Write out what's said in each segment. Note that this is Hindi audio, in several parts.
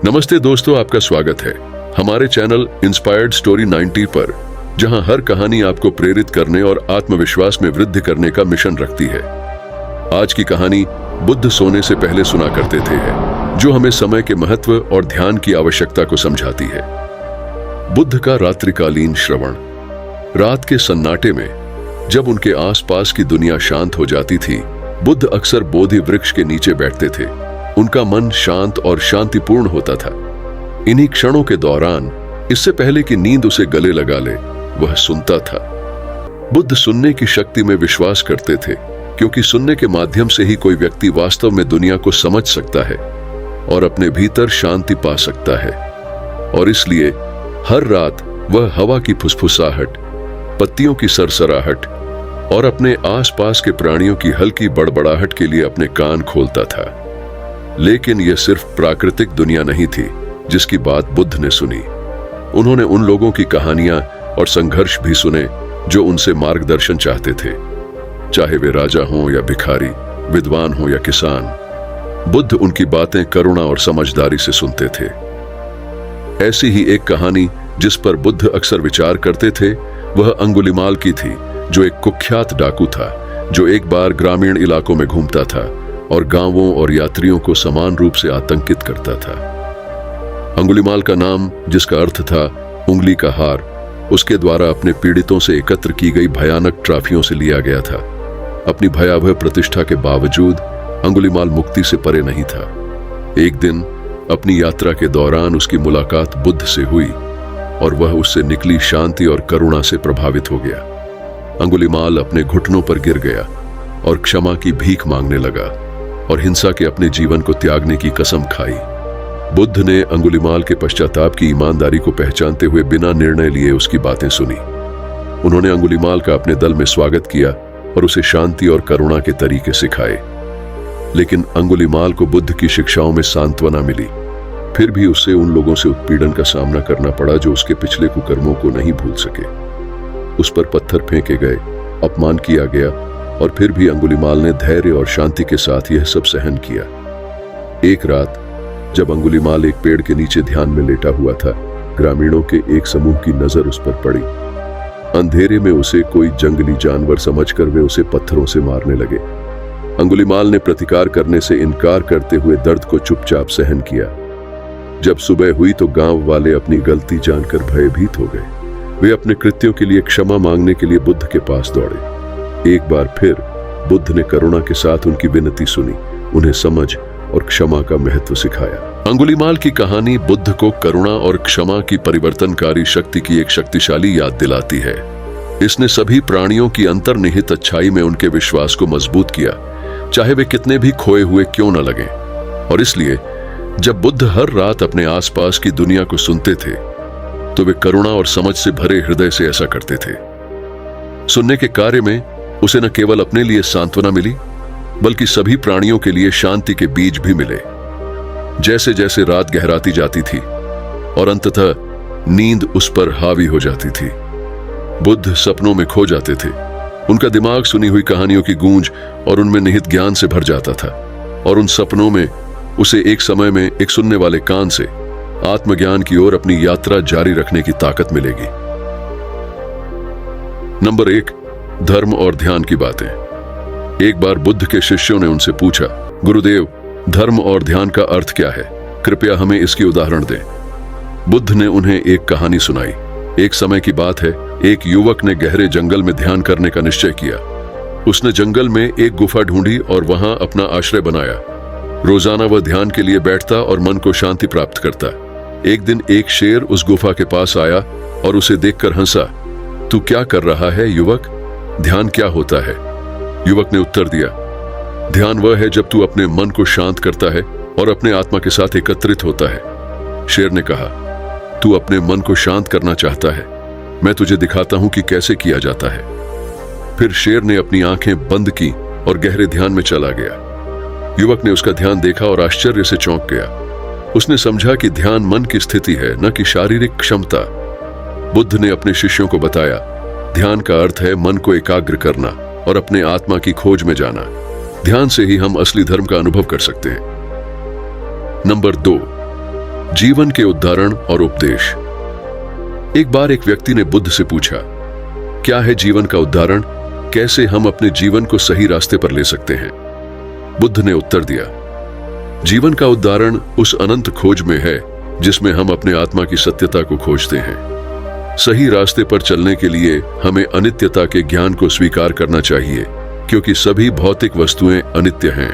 नमस्ते दोस्तों, आपका स्वागत है हमारे चैनल इंस्पायर्ड स्टोरी 90 पर, जहां हर कहानी आपको प्रेरित करने और आत्मविश्वास में वृद्धि करने का मिशन रखती है। आज की कहानी बुद्ध सोने से पहले सुना करते थे है, जो हमें समय के महत्व और ध्यान की आवश्यकता को समझाती है। बुद्ध का रात्रिकालीन श्रवण। रात के सन्नाटे में जब उनके आसपास की दुनिया शांत हो जाती थी, बुद्ध अक्सर बोधि वृक्ष के नीचे बैठते थे। उनका मन शांत और शांतिपूर्ण होता था। इन्हीं क्षणों के दौरान, इससे पहले कि नींद उसे गले लगा ले, वह सुनता था। बुद्ध सुनने की शक्ति में विश्वास करते थे, क्योंकि सुनने के माध्यम से ही कोई व्यक्ति वास्तव में दुनिया को समझ सकता है और अपने भीतर शांति पा सकता है। और इसलिए हर रात वह हवा की फुसफुसाहट, पत्तियों की सरसराहट और अपने आसपास के प्राणियों की हल्की बड़बड़ाहट के लिए अपने कान खोलता था। लेकिन यह सिर्फ प्राकृतिक दुनिया नहीं थी जिसकी बात बुद्ध ने सुनी। उन्होंने उन लोगों की कहानियां और संघर्ष भी सुने जो उनसे मार्गदर्शन चाहते थे, चाहे वे राजा हों या भिखारी, विद्वान हों या किसान। बुद्ध उनकी बातें करुणा और समझदारी से सुनते थे। ऐसी ही एक कहानी जिस पर बुद्ध अक्सर विचार करते थे, वह अंगुलिमाल की थी, जो एक कुख्यात डाकू था, जो एक बार ग्रामीण इलाकों में घूमता था और गांवों और यात्रियों को समान रूप से आतंकित करता था। अंगुलिमाल का नाम, जिसका अर्थ था उंगली का हार, उसके द्वारा अपने पीड़ितों से एकत्र की गई भयानक ट्रॉफियों से लिया गया था। अपनी भयावह प्रतिष्ठा के बावजूद अंगुलिमाल मुक्ति से परे नहीं था। एक दिन अपनी यात्रा के दौरान उसकी मुलाकात बुद्ध से हुई और वह उससे निकली शांति और करुणा से प्रभावित हो गया। अंगुलिमाल अपने घुटनों पर गिर गया और क्षमा की भीख मांगने लगा और हिंसा के अपने जीवन को त्यागने की कसम खाई। बुद्ध ने अंगुलिमाल के पश्चाताप की ईमानदारी को पहचानते हुए बिना निर्णय लिए उसकी बातें सुनी। उन्होंने अंगुलिमाल का अपने दल में स्वागत किया और उसे शांति और करुणा के तरीके सिखाए। लेकिन अंगुलिमाल को बुद्ध की शिक्षाओं में सांत्वना मिली। फिर भी उसे उन लोगों से उत्पीड़न का सामना करना पड़ा जो उसके पिछले कुकर्मों को नहीं भूल सके। उस पर पत्थर फेंके गए, अपमान किया गया, और फिर भी अंगुलिमाल ने धैर्य और शांति के साथ यह सब सहन किया। एक रात जब अंगुलिमाल एक पेड़ के नीचे ध्यान में लेटा हुआ था, ग्रामीणों के एक समूह की नजर उस पर पड़ी। अंधेरे में उसे कोई जंगली जानवर समझकर वे उसे पत्थरों से मारने लगे। अंगुलिमाल ने प्रतिकार करने से इनकार करते हुए दर्द को चुपचाप सहन किया। जब सुबह हुई तो गांव वाले अपनी गलती जानकर भयभीत हो गए। वे अपने कृत्यों के लिए क्षमा मांगने के लिए बुद्ध के पास दौड़े। एक बार फिर बुद्ध ने करुणा के साथ उनकी विनती सुनी, उन्हें समझ और क्षमा का महत्व सिखाया। अंगुलिमाल की कहानी बुद्ध को करुणा और क्षमा की परिवर्तनकारी शक्ति की एक शक्तिशाली याद दिलाती है। इसने सभी प्राणियों की अंतर्निहित अच्छाई में उनके विश्वास को मजबूत किया, चाहे वे कितने भी खोए हुए क्यों न लगें। और इसलिए जब बुद्ध हर रात अपने आसपास की दुनिया को सुनते थे, तो वे करुणा और समझ से भरे हृदय से ऐसा करते थे। सुनने के कार्य में उसे न केवल अपने लिए सांत्वना मिली, बल्कि सभी प्राणियों के लिए शांति के बीज भी मिले। जैसे जैसे रात गहराती जाती थी और अंततः नींद उस पर हावी हो जाती थी, बुद्ध सपनों में खो जाते थे। उनका दिमाग सुनी हुई कहानियों की गूंज और उनमें निहित ज्ञान से भर जाता था, और उन सपनों में उसे एक समय में एक सुनने वाले कान से आत्मज्ञान की ओर अपनी यात्रा जारी रखने की ताकत मिलेगी। नंबर 1, धर्म और ध्यान की बातें। एक बार बुद्ध के शिष्यों ने उनसे पूछा, गुरुदेव, धर्म और ध्यान का अर्थ क्या है? कृपया हमें इसकी उदाहरण दें। बुद्ध ने उन्हें एक कहानी सुनाई। एक समय की बात है, एक युवक ने गहरे जंगल में ध्यान करने का निश्चय किया। उसने जंगल में एक गुफा ढूंढी और वहां अपना आश्रय बनाया। रोजाना वह ध्यान के लिए बैठता और मन को शांति प्राप्त करता। एक दिन एक शेर उस गुफा के पास आया और उसे देखकर हंसा। तू क्या कर रहा है युवक? ध्यान क्या होता है? युवक ने उत्तर दिया, ध्यान वह है जब तू अपने मन को शांत करता है और अपने आत्मा के साथ एकत्रित होता है। शेर ने कहा, तू अपने मन को शांत करना चाहता है, मैं तुझे दिखाता हूं कि कैसे किया जाता है। फिर शेर ने अपनी आंखें बंद की और गहरे ध्यान में चला गया। युवक ने उसका ध्यान देखा और आश्चर्य से चौंक गया। उसने समझा कि ध्यान मन की स्थिति है, न कि शारीरिक क्षमता। बुद्ध ने अपने शिष्यों को बताया, ध्यान का अर्थ है मन को एकाग्र करना और अपने आत्मा की खोज में जाना। ध्यान से ही हम असली धर्म का अनुभव कर सकते हैं। नंबर 2, जीवन के उदाहरण और उपदेश। एक बार एक व्यक्ति ने बुद्ध से पूछा, क्या है जीवन का उदाहरण? कैसे हम अपने जीवन को सही रास्ते पर ले सकते हैं? बुद्ध ने उत्तर दिया, जीवन का उदाहरण उस अनंत खोज में है जिसमें हम अपने आत्मा की सत्यता को खोजते हैं। सही रास्ते पर चलने के लिए हमें अनित्यता के ज्ञान को स्वीकार करना चाहिए, क्योंकि सभी भौतिक वस्तुएं अनित्य हैं।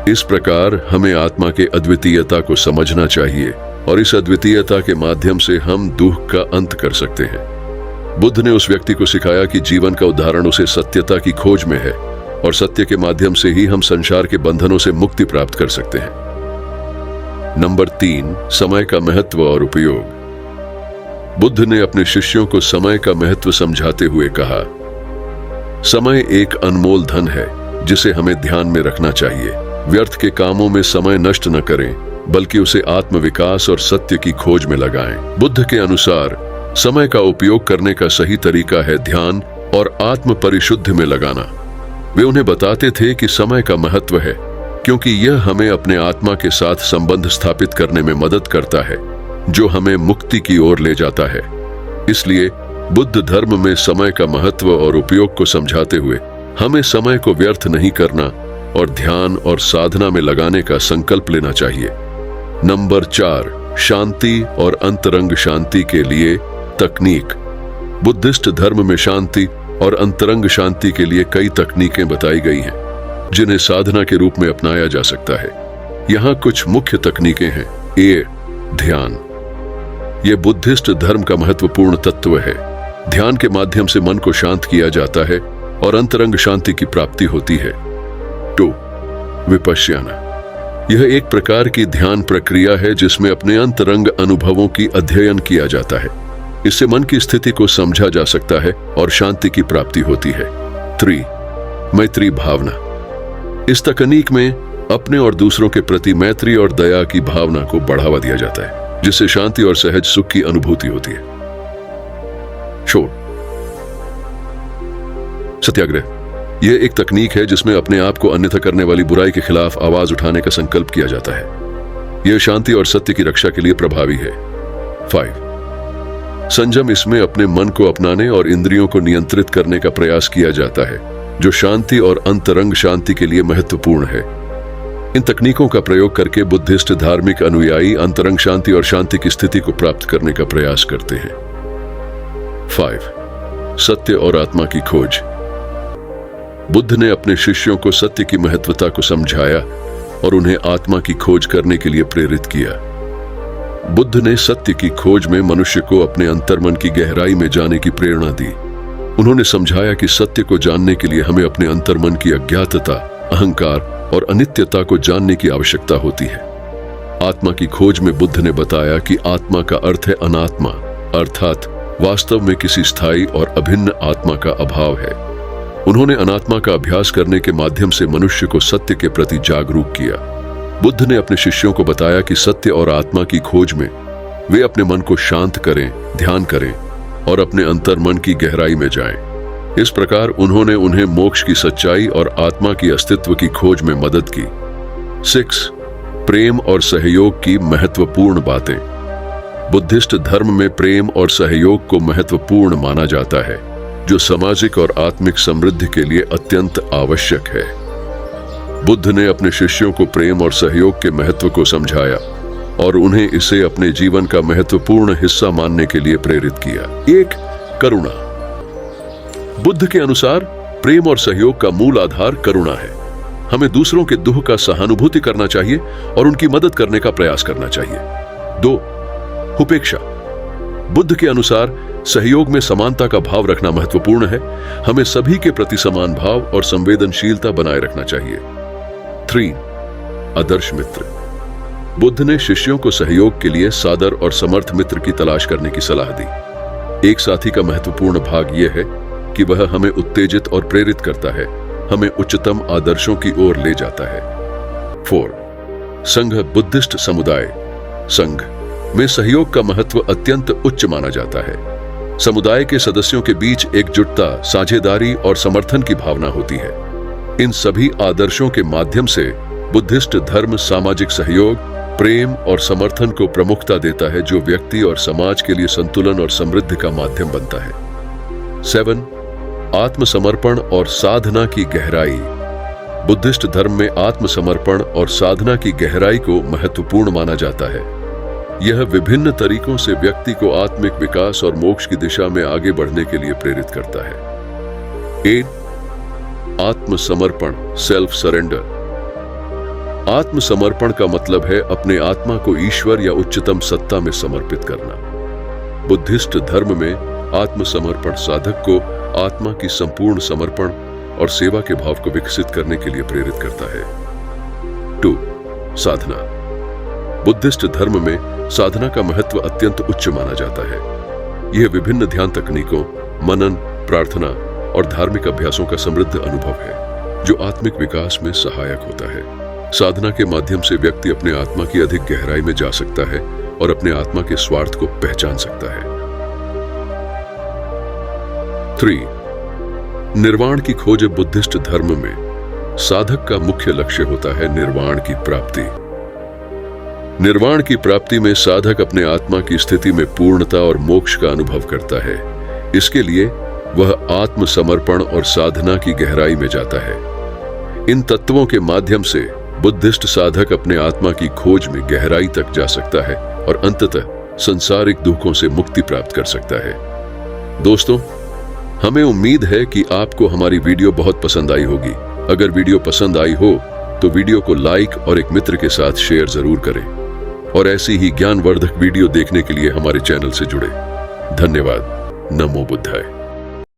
इस प्रकार हमें आत्मा के अद्वितीयता को समझना चाहिए और इस अद्वितीयता के माध्यम से हम दुख का अंत कर सकते हैं। बुद्ध ने उस व्यक्ति को सिखाया कि जीवन का उदाहरण उसे सत्यता की खोज में है और सत्य के माध्यम से ही हम संसार के बंधनों से मुक्ति प्राप्त कर सकते हैं। नंबर 3, समय का महत्व और उपयोग। बुद्ध ने अपने शिष्यों को समय का महत्व समझाते हुए कहा, समय एक अनमोल धन है जिसे हमें ध्यान में रखना चाहिए। व्यर्थ के कामों में समय नष्ट न करें, बल्कि उसे आत्मविकास और सत्य की खोज में लगाएं। बुद्ध के अनुसार समय का उपयोग करने का सही तरीका है ध्यान और आत्म परिशुद्धि में लगाना। वे उन्हें बताते थे कि समय का महत्व है, क्योंकि यह हमें अपने आत्मा के साथ संबंध स्थापित करने में मदद करता है, जो हमें मुक्ति की ओर ले जाता है। इसलिए बुद्ध धर्म में समय का महत्व और उपयोग को समझाते हुए हमें समय को व्यर्थ नहीं करना और ध्यान और साधना में लगाने का संकल्प लेना चाहिए। नंबर 4, शांति और अंतरंग शांति के लिए तकनीक। बुद्धिस्ट धर्म में शांति और अंतरंग शांति के लिए कई तकनीकें बताई गई हैं, जिन्हें साधना के रूप में अपनाया जा सकता है। यहाँ कुछ मुख्य तकनीकें हैं। ध्यान। यह बुद्धिस्ट धर्म का महत्वपूर्ण तत्व है। ध्यान के माध्यम से मन को शांत किया जाता है और अंतरंग शांति की प्राप्ति होती है। 2, विपश्यना। यह एक प्रकार की ध्यान प्रक्रिया है जिसमें अपने अंतरंग अनुभवों की अध्ययन किया जाता है। इससे मन की स्थिति को समझा जा सकता है और शांति की प्राप्ति होती है। 3, मैत्री भावना। इस तकनीक में अपने और दूसरों के प्रति मैत्री और दया की भावना को बढ़ावा दिया जाता है, जिससे शांति और सहज सुख की अनुभूति होती है। शोर। सत्याग्रह। यह एक तकनीक है जिसमें अपने आप को अन्यथा करने वाली बुराई के खिलाफ आवाज उठाने का संकल्प किया जाता है। यह शांति और सत्य की रक्षा के लिए प्रभावी है। 5, संयम। इसमें अपने मन को अपनाने और इंद्रियों को नियंत्रित करने का प्रयास किया जाता है, जो शांति और अंतरंग शांति के लिए महत्वपूर्ण है। इन तकनीकों का प्रयोग करके बुद्धिस्ट धार्मिक अनुयायी अंतरंग शांति और शांति की स्थिति को प्राप्त करने का प्रयास करते हैं। 5, सत्य और आत्मा की खोज। बुद्ध ने अपने शिष्यों को सत्य की महत्वता को समझाया और उन्हें आत्मा की खोज करने के लिए प्रेरित किया। बुद्ध ने सत्य की खोज में मनुष्य को अपने अंतर्मन की गहराई में जाने की प्रेरणा दी। उन्होंने समझाया कि सत्य को जानने के लिए हमें अपने अंतर्मन की अज्ञातता, अहंकार और अनित्यता को जानने की आवश्यकता होती है। आत्मा की खोज में बुद्ध ने बताया कि आत्मा का अर्थ है अनात्मा, अर्थात वास्तव में किसी स्थायी और अभिन्न आत्मा का अभाव है। उन्होंने अनात्मा का अभ्यास करने के माध्यम से मनुष्य को सत्य के प्रति जागरूक किया। बुद्ध ने अपने शिष्यों को बताया कि सत्य और आत्मा की खोज में वे अपने मन को शांत करें, ध्यान करें और अपने अंतर्मन की गहराई में जाएं। इस प्रकार उन्होंने उन्हें मोक्ष की सच्चाई और आत्मा की अस्तित्व की खोज में मदद की। 6, प्रेम और सहयोग की महत्वपूर्ण बातें। बुद्धिस्ट धर्म में प्रेम और सहयोग को महत्वपूर्ण माना जाता है, जो सामाजिक और आत्मिक समृद्धि के लिए अत्यंत आवश्यक है। बुद्ध ने अपने शिष्यों को प्रेम और सहयोग के महत्व को समझाया और उन्हें इसे अपने जीवन का महत्वपूर्ण हिस्सा मानने के लिए प्रेरित किया। 1, करुणा। बुद्ध के अनुसार प्रेम और सहयोग का मूल आधार करुणा है। हमें दूसरों के दुख का सहानुभूति करना चाहिए और उनकी मदद करने का प्रयास करना चाहिए। 2, उपेक्षा। बुद्ध के अनुसार सहयोग में समानता का भाव रखना महत्वपूर्ण है। हमें सभी के प्रति समान भाव और संवेदनशीलता बनाए रखना चाहिए। 3, आदर्श मित्र। बुद्ध ने शिष्यों को सहयोग के लिए सादर और समर्थ मित्र की तलाश करने की सलाह दी। एक साथी का महत्वपूर्ण भाग यह है कि वह हमें उत्तेजित और प्रेरित करता है, हमें उच्चतम आदर्शों की ओर ले जाता है। 4, संघ। बुद्धिस्ट समुदाय संघ में सहयोग का महत्व अत्यंत उच्च माना जाता है। समुदाय के सदस्यों के बीच एकजुटता, साझेदारी और समर्थन की भावना होती है। इन सभी आदर्शों के माध्यम से बुद्धिस्ट धर्म सामाजिक सहयोग, प्रेम और समर्थन को प्रमुखता देता है, जो व्यक्ति और समाज के लिए संतुलन और समृद्धि का माध्यम बनता है। 7. आत्मसमर्पण और साधना की गहराई। बुद्धिस्ट धर्म में आत्मसमर्पण और साधना की गहराई को महत्वपूर्ण माना जाता है। यह विभिन्न तरीकों से व्यक्ति को आत्मिक विकास और मोक्ष की दिशा में आगे बढ़ने के लिए प्रेरित करता है। 8. आत्मसमर्पण, सेल्फ सरेंडर। आत्मसमर्पण का मतलब है अपने आत्मा को ईश्वर या उच्चतम सत्ता में समर्पित करना। बुद्धिस्ट धर्म में आत्मसमर्पण साधक को आत्मा की संपूर्ण समर्पण और सेवा के भाव को विकसित करने के लिए प्रेरित करता है। 2. साधना। बुद्धिस्ट धर्म में साधना का महत्व अत्यंत उच्च माना जाता है। यह विभिन्न ध्यान तकनीकों, मनन, प्रार्थना और धार्मिक अभ्यासों का समृद्ध अनुभव है, जो आत्मिक विकास में सहायक होता है। साधना के माध्यम से व्यक्ति अपने आत्मा की अधिक गहराई में जा सकता है और अपने आत्मा के स्वार्थ को पहचान सकता है। 3. निर्वाण की खोज। बुद्धिस्ट धर्म में साधक का मुख्य लक्ष्य होता है निर्वाण की प्राप्ति। निर्वाण की प्राप्ति में साधक अपने आत्मा की स्थिति में पूर्णता और मोक्ष का अनुभव करता है। इसके लिए वह आत्मसमर्पण और साधना की गहराई में जाता है। इन तत्वों के माध्यम से बुद्धिस्ट साधक अपने आत्मा की खोज में गहराई तक जा सकता है और अंततः सांसारिक दुखों से मुक्ति प्राप्त कर सकता है। दोस्तों, हमें उम्मीद है कि आपको हमारी वीडियो बहुत पसंद आई होगी। अगर वीडियो पसंद आई हो तो वीडियो को लाइक और एक मित्र के साथ शेयर जरूर करें और ऐसी ही ज्ञानवर्धक वीडियो देखने के लिए हमारे चैनल से जुड़े। धन्यवाद। नमो बुद्धाय।